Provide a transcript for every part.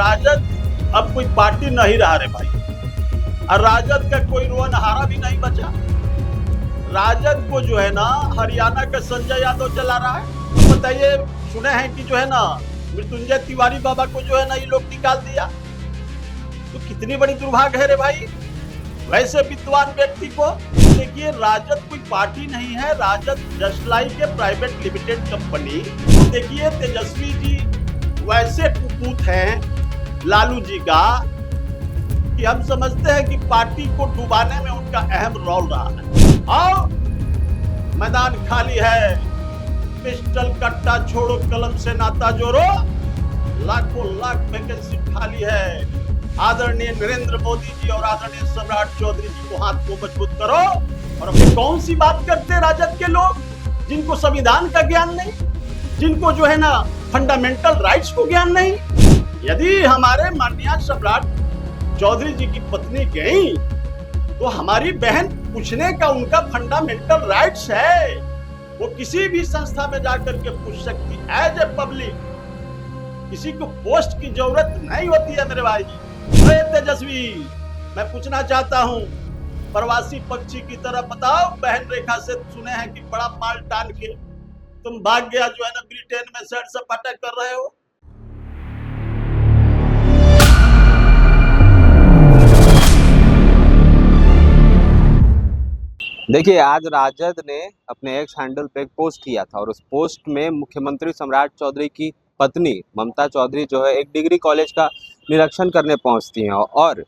राजद अब कोई पार्टी नहीं रहा रे भाई, और राजद का कोई रोनहारा भी नहीं बचा। राजद को जो है ना हरियाणा का संजय यादव चला रहा है। बताइए, सुने हैं कि जो है ना मृत्युंजय तिवारी बाबा को जो है ना ये लोग निकाल दिया, तो कितनी बड़ी दुर्भाग्य है रे भाई वैसे विद्वान व्यक्ति को। देखिए, राजद कोई पार्टी नहीं है, Rajad just like a private limited company. देखिए, तेजस्वी जी वैसे कुपूत हैं लालू जी का कि हम समझते हैं कि पार्टी को डुबाने में उनका अहम रोल रहा है। और मैदान खाली है, पिस्टल कट्टा छोड़ो, कलम से नाता जोड़ो, लाखों लाख वैकेंसी खाली है। आदरणीय नरेंद्र मोदी जी और आदरणीय सम्राट चौधरी जी को हाथ को मजबूत करो। और अपनी कौन सी बात करते हैं राजद के लोग, जिनको संविधान का ज्ञान नहीं, जिनको जो है ना फंडामेंटल राइट्स को ज्ञान नहीं। यदि हमारे माननीय सम्राट चौधरी जी की पत्नी गई तो हमारी बहन पूछने का उनका फंडामेंटल राइट्स है, वो किसी भी संस्था में जाकर के पूछ सकती एज ए पब्लिक। किसी को पोस्ट की जरूरत नहीं होती है मेरे भाई। तेजस्वी, मैं पूछना चाहता हूँ, प्रवासी पक्षी की तरह बताओ, बहन रेखा से सुने हैं कि बड़ा माल टान के तुम भाग गया जो है ना ब्रिटेन में सैर सपाटा कर रहे हो। देखिए, आज राजद ने अपने एक्स हैंडल पे एक पोस्ट किया था और उस पोस्ट में मुख्यमंत्री सम्राट चौधरी की पत्नी ममता चौधरी जो है एक डिग्री कॉलेज का निरीक्षण करने पहुंचती हैं और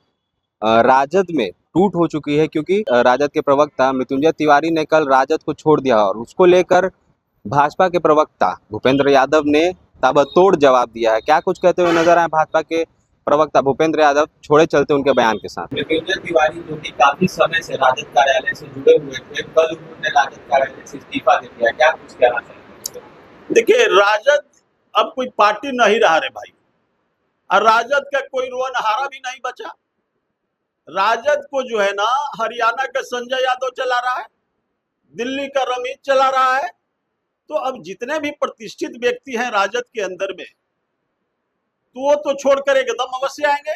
राजद में टूट हो चुकी है, क्योंकि राजद के प्रवक्ता मृत्युंजय तिवारी ने कल राजद को छोड़ दिया और उसको लेकर भाजपा के प्रवक्ता भूपेंद्र यादव ने ताबड़तोड़ जवाब दिया है। क्या कुछ कहते हुए नजर आए भाजपा के प्रवक्ता भूपेंद्र यादव, छोड़े चलते उनके बयान के साथ। मृत्युंजय तिवारी जो कि काफी समय से राजद कार्यालय से जुड़े हुए थे, कल उन्होंने राजद कार्यालय से इस्तीफा दे दिया, क्या कुछ कहना चाहिए? देखिए, राजद अब कोई पार्टी नहीं रहा रे भाई, और राजद का कोई रोनहारा भी नहीं बचा। राजद को जो है ना हरियाणा का संजय यादव चला रहा है, दिल्ली का रमीज चला रहा है। तो अब जितने भी प्रतिष्ठित व्यक्ति हैं राजद के अंदर में, तो वो तो छोड़कर एकदम अवश्य आएंगे।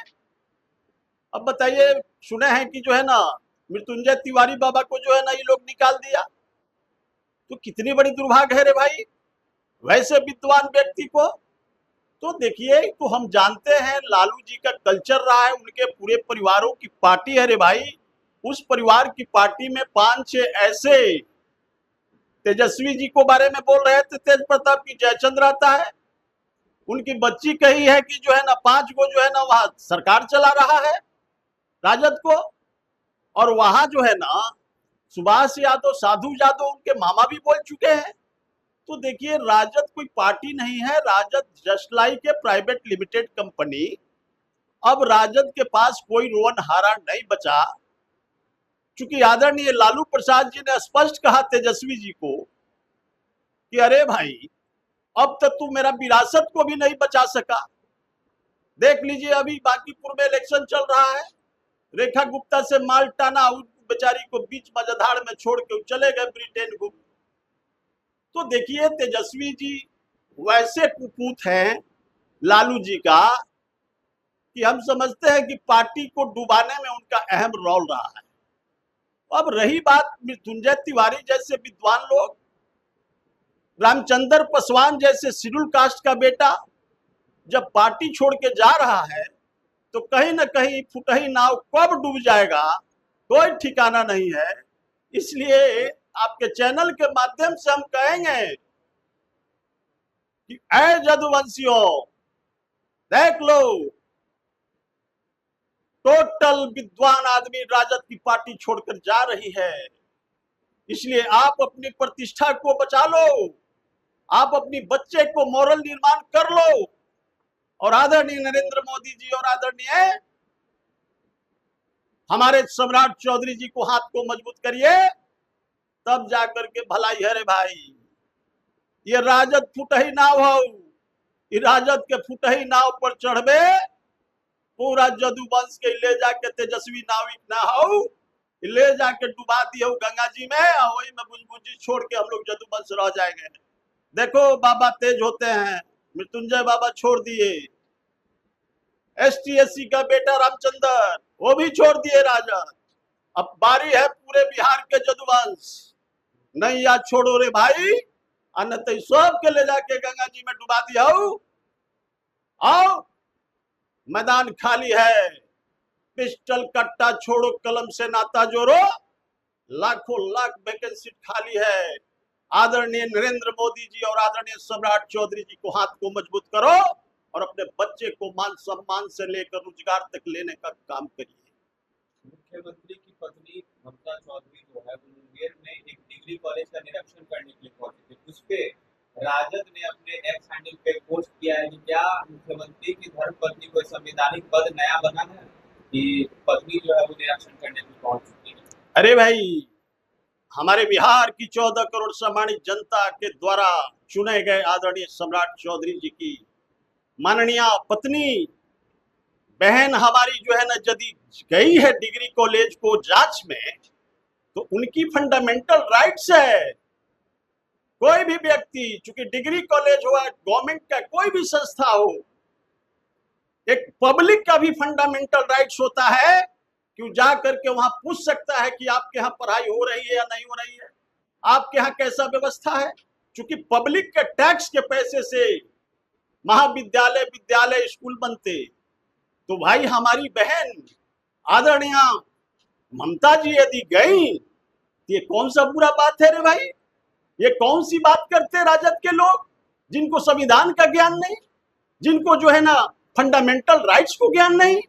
अब बताइए, सुने हैं कि जो है ना मृत्युंजय तिवारी बाबा को जो है ना ये लोग निकाल दिया, तो कितनी बड़ी दुर्भाग्य है रे भाई वैसे विद्वान व्यक्ति को। तो देखिए, तो हम जानते हैं लालू जी का कल्चर रहा है, उनके पूरे परिवारों की पार्टी है रे भाई। उस परिवार की पार्टी में 5-6 ऐसे, तेजस्वी जी को बारे में बोल रहे थे, तेज प्रताप की जयचंद रहता है, उनकी बच्ची कही है कि जो है ना 5 गो जो है ना वहां सरकार चला रहा है राजद को। और वहां जो है ना सुभाष यादव, साधु यादव उनके मामा भी बोल चुके हैं। तो देखिए, राजद कोई पार्टी नहीं है, Rajad just like a private limited company. अब राजद के पास कोई रोनहारा नहीं बचा, क्योंकि आदरणीय लालू प्रसाद जी ने स्पष्ट कहा तेजस्वी जी को कि अरे भाई, अब तक तू मेरा विरासत को भी नहीं बचा सका। देख लीजिए, अभी बांकीपुर में इलेक्शन चल रहा है, रेखा गुप्ता से माल टाना, उस बेचारी को बीच मझधार में छोड़ के चले गए ब्रिटेन को। तो देखिए, तेजस्वी जी वैसे कुपूत हैं लालू जी का कि हम समझते हैं कि पार्टी को डुबाने में उनका अहम रोल रहा है। अब रही बात मृत्युंजय तिवारी जैसे विद्वान लोग, रामचंद्र पासवान जैसे शेड्यूल कास्ट का बेटा जब पार्टी छोड़ के जा रहा है, तो कहीं ना कहीं फुटही नाव कब डूब जाएगा कोई ठिकाना नहीं है। इसलिए आपके चैनल के माध्यम से हम कहेंगे कि ऐ जदुवंशियों, देख लो, टोटल विद्वान आदमी राजद की पार्टी छोड़कर जा रही है। इसलिए आप अपनी प्रतिष्ठा को बचा लो, आप अपनी बच्चे को मॉरल निर्माण कर लो, और आदरणीय नरेंद्र मोदी जी और आदरणीय हमारे सम्राट चौधरी जी को हाथ को मजबूत करिए, तब जाकर के भलाई है रे भाई। ये राजद फुटही नाव हो, ये राजद के फुटही नाव पर चढ़बे, पूरा जदुवंश के ले जाके तेजस्वी नाविक ना हो, ले जाके डुबा दिए गंगा जी में, और वही में बुझबुझी छोड़ के हम लोग जदुवंश रह जाएंगे। देखो, बाबा तेज होते हैं, मृत्युंजय बाबा छोड़ दिए। ST SC का बेटा रामचंद्र, वो भी छोड़ दिए राजद। अब बारी है पूरे बिहार के जदुवंश, नैया छोड़ो रे भाई, अन्यथा सब के ले जाके गंगा जी में डुबा दिया। आओ, मैदान खाली है, पिस्टल कट्टा छोड़ो, कलम से नाता जोड़ो, लाखों लाख वैकेंसी खाली है। आदरणीय नरेंद्र मोदी जी और आदरणीय सम्राट चौधरी जी को हाथ को मजबूत करो और अपने बच्चे को मान सम्मान से लेकर रोजगार तक लेने का काम करिए। मुख्यमंत्री की पत्नी ममता चौधरी जो है वो मुंगेर में एक डिग्री कॉलेज का निरीक्षण करने के लिए पहुंची थी। उस पे राजद ने अपने एक्स हैंडल पे पोस्ट किया है कि क्या मुख्यमंत्री की धर्मपत्नी को संवैधानिक पद नया बना है कि पत्नी जो है वो निरीक्षण करने के लिए पहुंच चुकी है। अरे भाई, हमारे बिहार की 14 करोड़ सम्मानित जनता के द्वारा चुने गए आदरणीय सम्राट चौधरी जी की माननीय पत्नी बहन हमारी जो है ना, यदि गई है डिग्री कॉलेज को जांच में, तो उनकी फंडामेंटल राइट्स है। कोई भी व्यक्ति, चूंकि डिग्री कॉलेज हुआ गवर्नमेंट का कोई भी संस्था हो, एक पब्लिक का भी फंडामेंटल राइट्स होता है कि जा करके वहां पूछ सकता है कि आपके यहाँ पढ़ाई हो रही है या नहीं हो रही है, आपके यहाँ कैसा व्यवस्था है। चूंकि पब्लिक के टैक्स के पैसे से महाविद्यालय, विद्यालय, स्कूल बनते, तो भाई हमारी बहन आदरणीय ममता जी यदि गई, तो ये कौन सा बुरा बात है रे भाई? ये कौन सी बात करते राजद के लोग, जिनको संविधान का ज्ञान नहीं, जिनको जो है ना फंडामेंटल राइट्स को ज्ञान नहीं।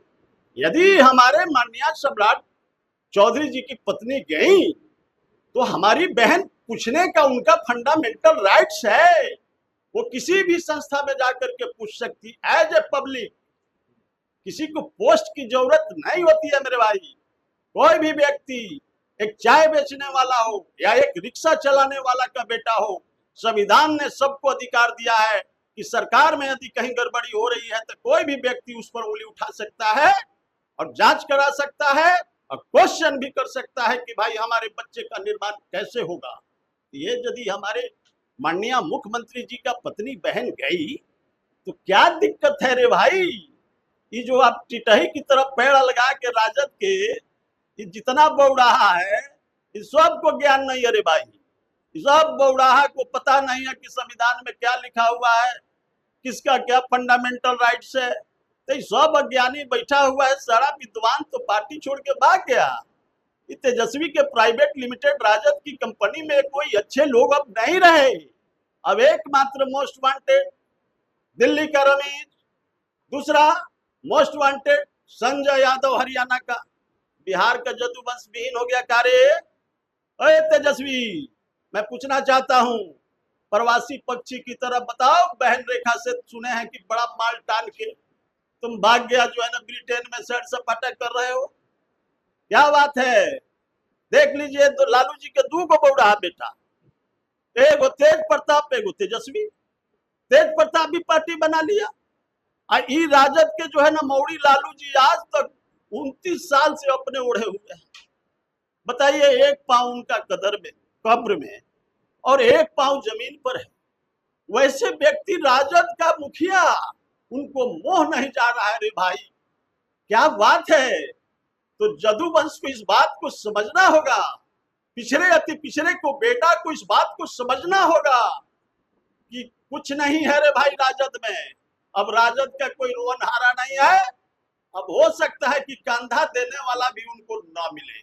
यदि हमारे माननीय सम्राट चौधरी जी की पत्नी गई, तो हमारी बहन पूछने का उनका फंडामेंटल राइट्स है। वो किसी भी संस्था में जाकर के पूछ सकती एज ए पब्लिक। किसी को पोस्ट की जरूरत नहीं होती है मेरे भाई। कोई भी व्यक्ति, एक चाय बेचने वाला हो या एक रिक्शा चलाने वाला का बेटा हो, संविधान ने सबको अधिकार दिया है कि सरकार में यदि कहीं गड़बड़ी हो रही है तो कोई भी व्यक्ति उस पर उंगली उठा सकता है और जांच करा सकता है और क्वेश्चन भी कर सकता है कि भाई हमारे बच्चे का निर्माण कैसे होगा। ये यदि हमारे माननीय मुख्यमंत्री जी का पत्नी बहन गई, तो क्या दिक्कत है रे भाई? ये जो आप टिटही की तरफ पैड़ लगा के राजद के ये जितना बौड़ाहा है, इस सब को ज्ञान नहीं है रे भाई। इस सब बौड़ाहा को पता नहीं है कि संविधान में क्या लिखा हुआ है, किसका क्या फंडामेंटल राइट्स है। तो सब अज्ञानी बैठा हुआ है, सारा विद्वान तो पार्टी छोड़ के भाग गया। ये तेजस्वी के प्राइवेट लिमिटेड राजद की कंपनी में कोई अच्छे लोग अब नहीं रहे। अब एकमात्र मोस्ट वांटेड दिल्ली का रमेश, दूसरा मोस्ट वांटेड संजय यादव हरियाणा का, बिहार का जदुवंश विहीन हो गया। कार्य अरे तेजस्वी, मैं पूछना चाहता हूं, प्रवासी पक्षी की तरह बताओ, बहन रेखा से सुने हैं कि बड़ा माल टान के तुम भाग गया जो है ना ब्रिटेन में सैर सपाटा कर रहे हो। क्या बात है? देख लीजिए, तो लालू जी के दू को बौड़ा बेटा, एगो तेज प्रताप, एगो तेजस्वी। तेज प्रताप भी पार्टी बना लिया। ई राजद के जो है ना मौड़ी लालू जी आज तक 29 साल से अपने ओढ़े हुए हैं। बताइए, एक पांव उनका कदर में, कब्र में, और एक पांव जमीन पर है। वैसे व्यक्ति राजद का मुखिया, उनको मोह नहीं जा रहा है रे भाई। क्या बात है? तो जदुवंश को इस बात को समझना होगा, पिछड़े अति पिछड़े को बेटा को इस बात को समझना होगा कि कुछ नहीं है रे भाई राजद में। अब राजद का कोई रोनहारा नहीं है। अब हो सकता है कि कंधा देने वाला भी उनको ना मिले।